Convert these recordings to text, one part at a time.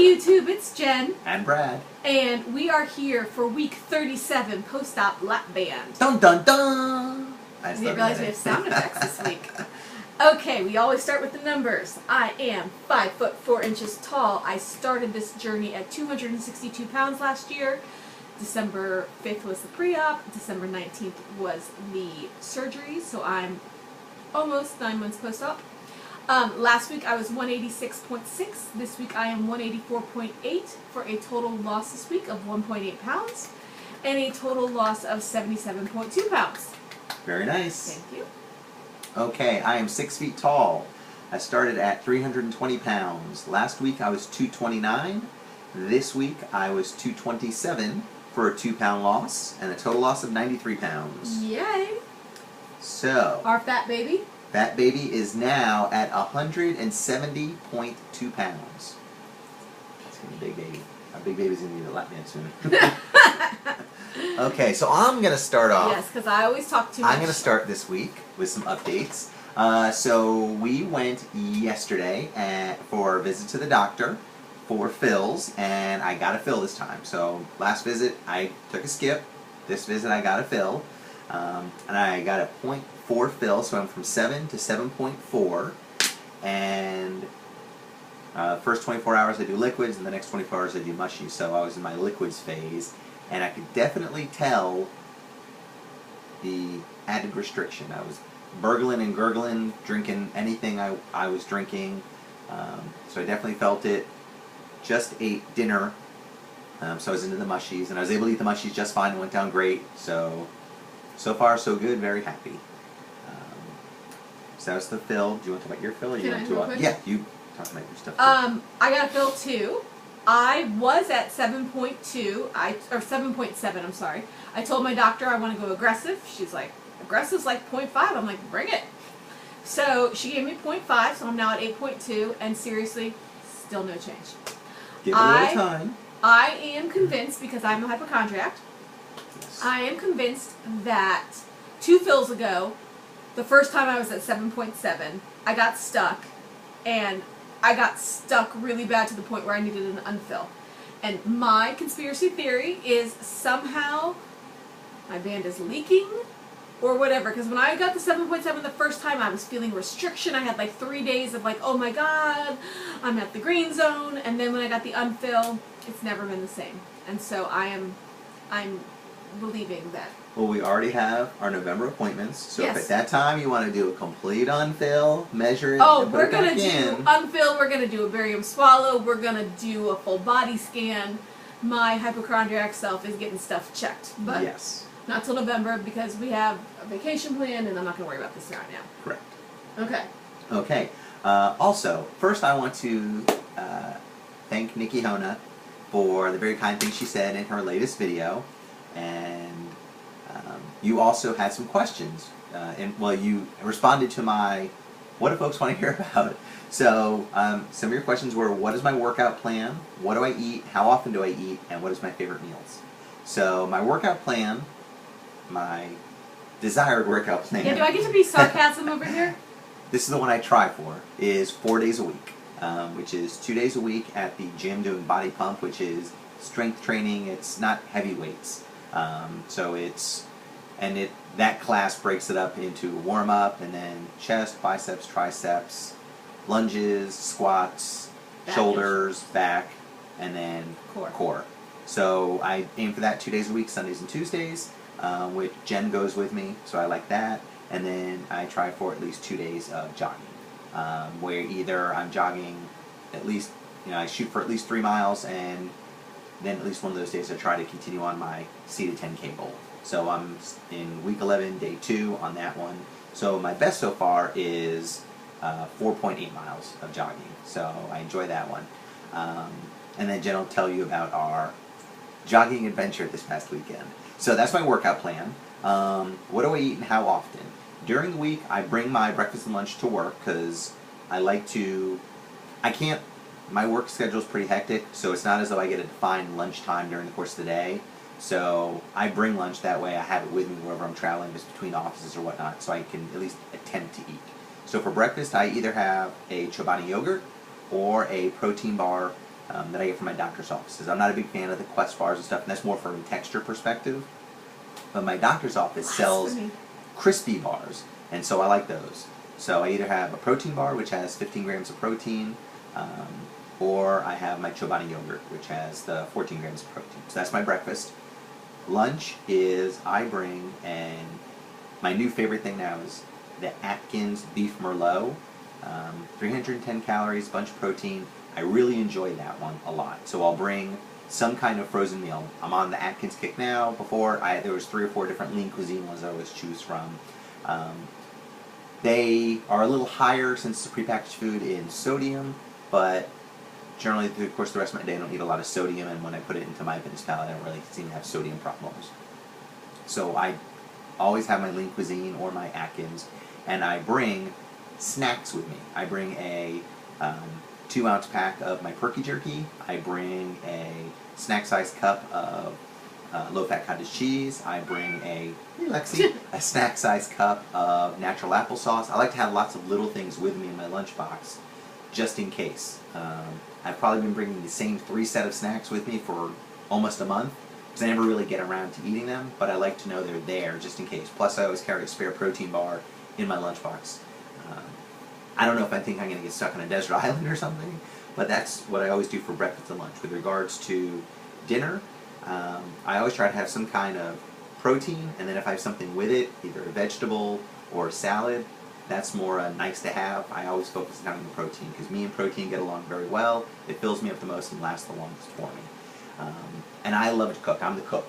YouTube, it's Jen. And Brad. And we are here for week 37 post-op lap band. Dun dun dun! I didn't realize we have sound effects this week. Okay, we always start with the numbers. I am 5 foot 4 inches tall. I started this journey at 262 pounds last year. December 5th was the pre-op. December 19th was the surgery, so I'm almost 9 months post-op. Last week I was 186.6. This week I am 184.8 for a total loss this week of 1.8 pounds and a total loss of 77.2 pounds. Very nice. Thank you. Okay, I am 6 feet tall. I started at 320 pounds. Last week I was 229. This week I was 227 for a 2-pound loss and a total loss of 93 pounds. Yay! So, Our fat baby? that baby is now at 170.2 pounds. That's gonna be a big baby. Our big baby's gonna need a lap band soon. Okay, so I'm gonna start off. Yes, because I always talk too much. I'm gonna start this week with some updates. So we went yesterday for a visit to the doctor for fills, and I got a fill this time. So last visit I took a skip. This visit I got a fill, and I got a 0.4 fill, so I'm from 7 to 7.4, and first 24 hours I do liquids, and the next 24 hours I do mushy. So I was in my liquids phase, and I could definitely tell the added restriction. I was burgling and gurgling, drinking anything I was drinking, so I definitely felt it. Just ate dinner, so I was into the mushies, and I was able to eat the mushies just fine. It went down great, so far so good, very happy. So that was the fill. Do you want to talk about your fill, or you want to? Yeah, you talk about your stuff. I got a fill too. I was at 7.2, or 7.7. I'm sorry. I told my doctor I want to go aggressive. She's like, aggressive's like 0.5. I'm like, bring it. So she gave me 0.5, so I'm now at 8.2, and seriously, still no change. Give it a little time. I am convinced, because I'm a hypochondriac, Yes. I am convinced that 2 fills ago, the first time I was at 7.7, I got stuck, and I got stuck really bad to the point where I needed an unfill. And my conspiracy theory is somehow my band is leaking or whatever, because when I got to 7.7 the first time, I was feeling restriction. I had like 3 days of like, oh my god, I'm at the green zone, and then when I got the unfill, it's never been the same. And so I'm believing that. Well, we already have our November appointments, so Yes. if at that time you want to do a complete unfill, measure it, Oh, and put we're it going back to do in. unfill, we're going to do a barium swallow, we're going to do a full body scan. My hypochondriac self is getting stuff checked, but Yes, not till November because we have a vacation plan, and I'm not going to worry about this right now. correct. Okay. Okay. Also, first I want to thank Nikki Hona for the very kind things she said in her latest video, and you also had some questions, and well, you responded to my what do folks want to hear about. So some of your questions were, what is my workout plan, what do I eat, how often do I eat, and what is my favorite meals. So my workout plan, my desired workout plan. Yeah, do I get to be sarcasm over here? This is the one I try for, is 4 days a week, which is 2 days a week at the gym doing body pump, which is strength training. It's not heavy weights. That class breaks it up into warm up, and then chest, biceps, triceps, lunges, squats, shoulders, back, and then core. So I aim for that 2 days a week, Sundays and Tuesdays, which Jen goes with me, so I like that. And then I try for at least 2 days of jogging, where either I'm jogging at least, I shoot for at least 3 miles, and then at least one of those days I try to continue on my C to 10K goal. So I'm in week 11, day 2 on that one. So my best so far is 4.8 miles of jogging. So I enjoy that one. And then Jen will tell you about our jogging adventure this past weekend. So that's my workout plan. What do I eat and how often? During the week, I bring my breakfast and lunch to work because my work schedule is pretty hectic, so it's not as though I get a defined lunch time during the course of the day. So I bring lunch, that way I have it with me wherever I'm traveling, just between offices or whatnot, so I can at least attempt to eat. So for breakfast, I either have a Chobani yogurt or a protein bar that I get from my doctor's offices. I'm not a big fan of the Quest bars and stuff, and that's more from a texture perspective. But my doctor's office sells crispy bars, and so I like those. So I either have a protein bar, which has 15 grams of protein, or I have my Chobani yogurt, which has the 14 grams of protein. So that's my breakfast. Lunch is I bring, and my new favorite thing now is the Atkins Beef Merlot. 310 calories, bunch of protein. I really enjoy that one a lot. So I'll bring some kind of frozen meal. I'm on the Atkins kick now. Before, there was 3 or 4 different lean cuisine ones I always choose from. They are a little higher since it's a prepackaged food in sodium, but generally through the course of the rest of my day I don't eat a lot of sodium, and when I put it into my Fitness Pal I don't really seem to have sodium problems. So I always have my lean cuisine or my Atkins, and I bring snacks with me. I bring a 2-ounce pack of my Perky Jerky. I bring a snack-sized cup of low-fat cottage cheese. I bring a snack-sized cup of natural applesauce. I like to have lots of little things with me in my lunchbox, just in case. I've probably been bringing the same 3 set of snacks with me for almost a month, because I never really get around to eating them, but I like to know they're there just in case. Plus, I always carry a spare protein bar in my lunchbox. I don't know if I think I'm going to get stuck on a desert island or something, but that's what I always do for breakfast and lunch. With regards to dinner, I always try to have some kind of protein, and then if I have something with it, either a vegetable or a salad, that's more nice to have. I always focus on having the protein, because me and protein get along very well. It fills me up the most and lasts the longest for me. And I love to cook. I'm the cook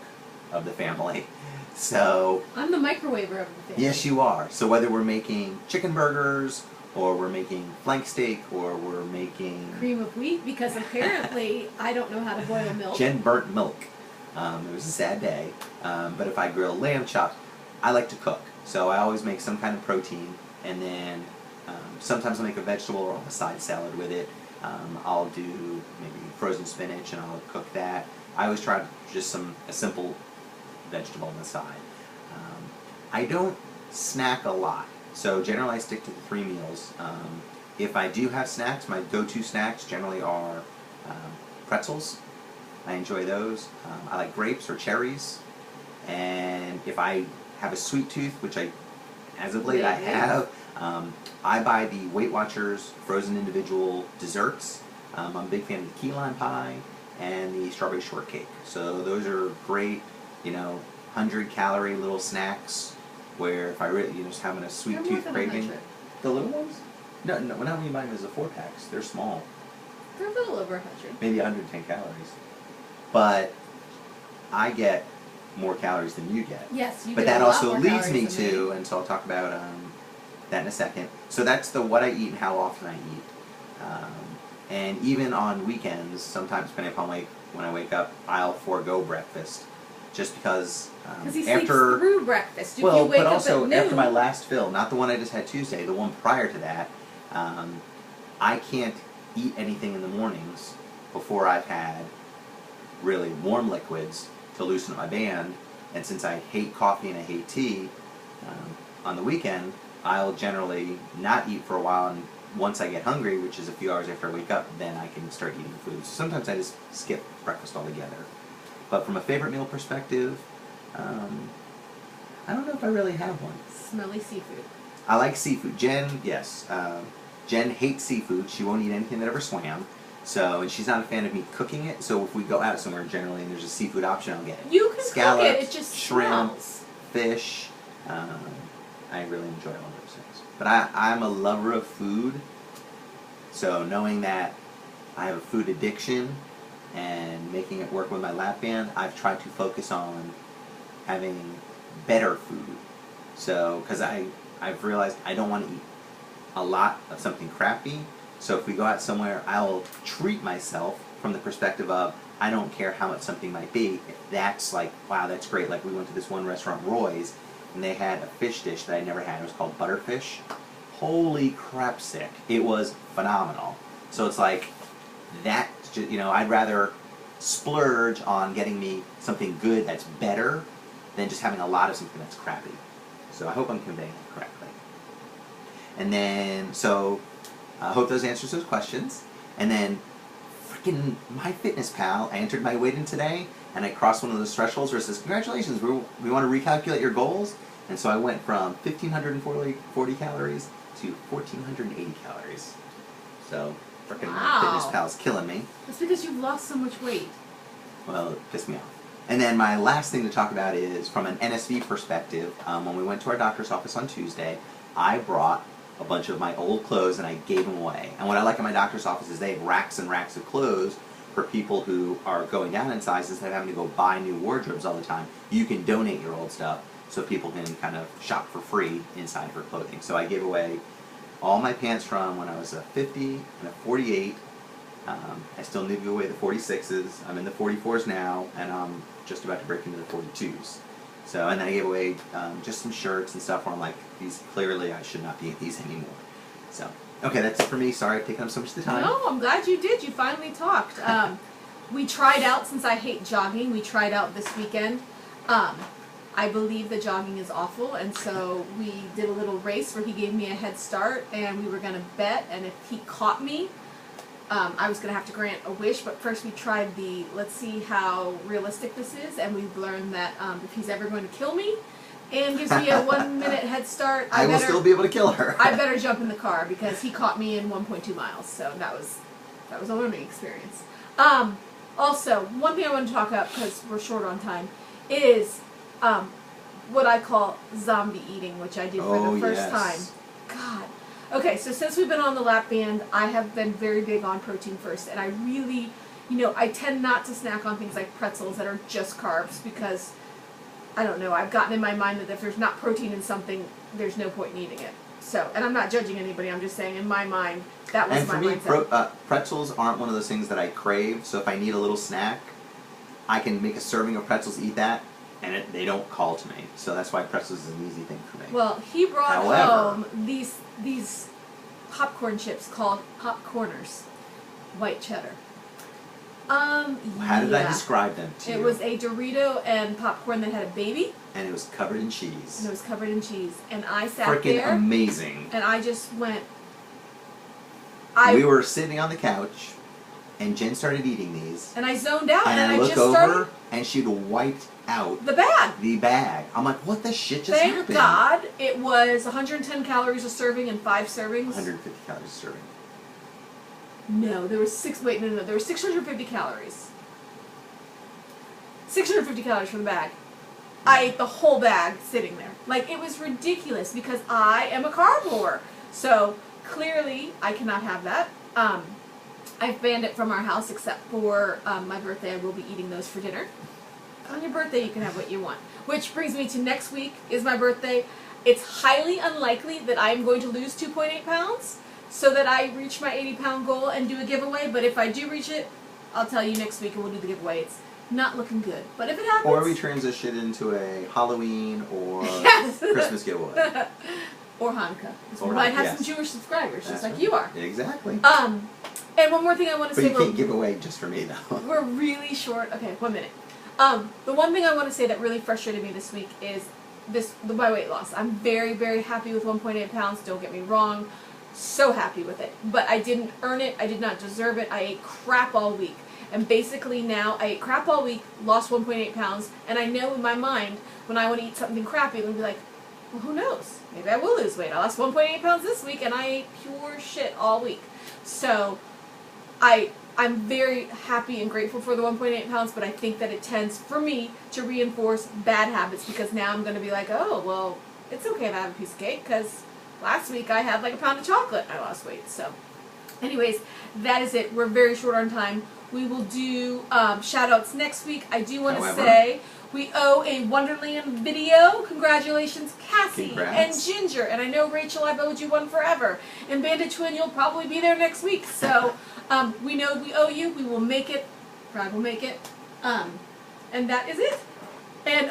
of the family. So I'm the microwaver of the family. Yes, you are. So whether we're making chicken burgers, or we're making flank steak, or we're making cream of wheat, because apparently I don't know how to boil milk. Jen burnt milk. It was a sad day. But if I grill lamb chops, I like to cook. So I always make some kind of protein, and then sometimes I'll make a vegetable or a side salad with it. I'll do maybe frozen spinach, and I'll cook that. I always try just a simple vegetable on the side. I don't snack a lot. So generally I stick to the 3 meals. If I do have snacks, my go-to snacks generally are pretzels. I enjoy those. I like grapes or cherries. And if I have a sweet tooth, which as of late I have, I buy the Weight Watchers frozen individual desserts. I'm a big fan of the key lime pie and the strawberry shortcake. So those are great, 100-calorie little snacks, where if I really, just having a sweet tooth craving. The little ones? No, not when you buy them as the 4-packs. They're small. They're a little over 100. Maybe 110 calories. But I get more calories than you get. Yes, you but get that a lot also more leads me calories than to, and so I'll talk about that in a second. So that's the what I eat and how often I eat. And even on weekends, sometimes depending upon when I wake up, I'll forego breakfast. Just because he sleeps through breakfast. If you wake but also up at noon, after my last fill, not the one I just had Tuesday, the one prior to that, I can't eat anything in the mornings before I've had really warm liquids to loosen up my band. And since I hate coffee and I hate tea, on the weekend I'll generally not eat for a while, and once I get hungry, which is a few hours after I wake up, then I can start eating food. So sometimes I just skip breakfast altogether. But from a favorite meal perspective, I don't know if I really have one. Smelly seafood. I like seafood. Jen, yes. Jen hates seafood. She won't eat anything that ever swam. And she's not a fan of me cooking it. So if we go out somewhere generally and there's a seafood option, I'll get it. You can scallops, cook it. It just shrimp, smells. fish. I really enjoy all those things. But I'm a lover of food. So knowing that I have a food addiction and making it work with my lap band, I've tried to focus on having better food. So, because I've realized I don't want to eat a lot of something crappy. So if we go out somewhere, I'll treat myself from the perspective of, I don't care how much something might be. If that's like, wow, that's great. Like we went to this one restaurant, Roy's, and they had a fish dish that I never had. It was called butterfish. Holy crap sick. It was phenomenal. So it's like, that, I'd rather splurge on getting me something good that's better than just having a lot of something that's crappy. So I hope I'm conveying that correctly. And then, I hope those answers those questions. And then, freaking MyFitnessPal, I entered my weight in today, and I crossed one of those thresholds where it says, congratulations, we want to recalculate your goals. And so I went from 1,540 calories to 1,480 calories. So, freaking MyFitnessPal's killing me. That's because you've lost so much weight. Well, it pissed me off. And then my last thing to talk about is from an NSV perspective. When we went to our doctor's office on Tuesday, I brought a bunch of my old clothes and I gave them away. And what I like at my doctor's office is they have racks and racks of clothes for people who are going down in sizes instead of having to go buy new wardrobes all the time. You can donate your old stuff so people can kind of shop for free inside for clothing. So I gave away all my pants from when I was a 50 and a 48. I still need to give away the 46s. I'm in the 44s now, and I'm just about to break into the 42s. So, and then I gave away just some shirts and stuff where I'm like, these clearly I should not be in these anymore. So, okay, that's it for me. Sorry I've taken up so much of the time. No, I'm glad you did. You finally talked. We tried out, since I hate jogging, we tried out this weekend. I believe that jogging is awful, and so we did a little race where he gave me a head start, and we were going to bet, and if he caught me, I was going to have to grant a wish, but first we tried the, let's see how realistic this is, and we've learned that if he's ever going to kill me and gives me a 1 minute head start, I will still be able to kill her. I better jump in the car, because he caught me in 1.2 miles, so that was a learning experience. Also, one thing I want to talk about, because we're short on time, is what I call zombie eating, which I did for the first time. God. Okay, so since we've been on the lap band, I have been very big on protein first, and I really, I tend not to snack on things like pretzels that are just carbs because, I don't know, I've gotten in my mind that if there's not protein in something, there's no point in eating it. So, and I'm not judging anybody, I'm just saying in my mind, that was my mindset. And for me, pretzels aren't one of those things that I crave, so if I need a little snack, I can make a serving of pretzels, eat that, and they don't call to me. So that's why pretzels is an easy thing for me. Well, he brought home these popcorn chips called Popcorners, white cheddar. How did I describe them to you? It was a Dorito and popcorn that had a baby. And it was covered in cheese. And it was covered in cheese. And I sat there. Freaking amazing. And I just went. We were sitting on the couch, and Jen started eating these. And I zoned out, and I look over, and she'd wiped out the bag. The bag. I'm like, what the shit just happened? Thank God it was 110 calories a serving and 5 servings. 150 calories a serving. No, there was there were 650 calories. 650 calories for the bag. I ate the whole bag sitting there. Like, it was ridiculous because I am a carnivore. So, clearly, I cannot have that. I've banned it from our house except for my birthday. I will be eating those for dinner. On your birthday, you can have what you want. Which brings me to next week is my birthday. It's highly unlikely that I'm going to lose 2.8 pounds so that I reach my 80-pound goal and do a giveaway. But if I do reach it, I'll tell you next week and we'll do the giveaway. It's not looking good. But if it happens... Or we transition into a Halloween or Christmas giveaway. Or Hanukkah. We might have some Jewish subscribers, just like you are. Exactly. And one more thing I want to say... But you can't give away just for me, though. We're really short. Okay, 1 minute. The one thing I want to say that really frustrated me this week is my weight loss. I'm very, very happy with 1.8 pounds. Don't get me wrong. So happy with it. But I didn't earn it. I did not deserve it. I ate crap all week. And basically now, I ate crap all week, lost 1.8 pounds, and I know in my mind, when I want to eat something crappy, I'm going to be like, well, who knows? Maybe I will lose weight. I lost 1.8 pounds this week, and I ate pure shit all week. So, I'm very happy and grateful for the 1.8 pounds, but I think that it tends, for me, to reinforce bad habits, because now I'm going to be like, oh, well, it's okay if I have a piece of cake, because last week I had like a pound of chocolate and I lost weight. So, anyways, that is it. We're very short on time. We will do shout-outs next week. I do want to say we owe a Wonderland video. Congratulations, Cassie. Congrats. And Ginger. And I know, Rachel, I've owed you one forever. And Bandit Twin, you'll probably be there next week. So we know we owe you. We will make it. Brad will make it. And that is it. And,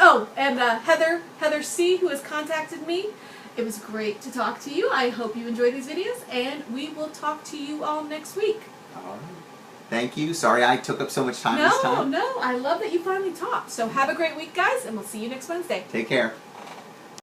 Heather C., who has contacted me. It was great to talk to you. I hope you enjoyed these videos. And we will talk to you all next week. All right. Thank you. Sorry I took up so much time this time. No, I love that you finally talked. So have a great week, guys, and we'll see you next Wednesday. Take care.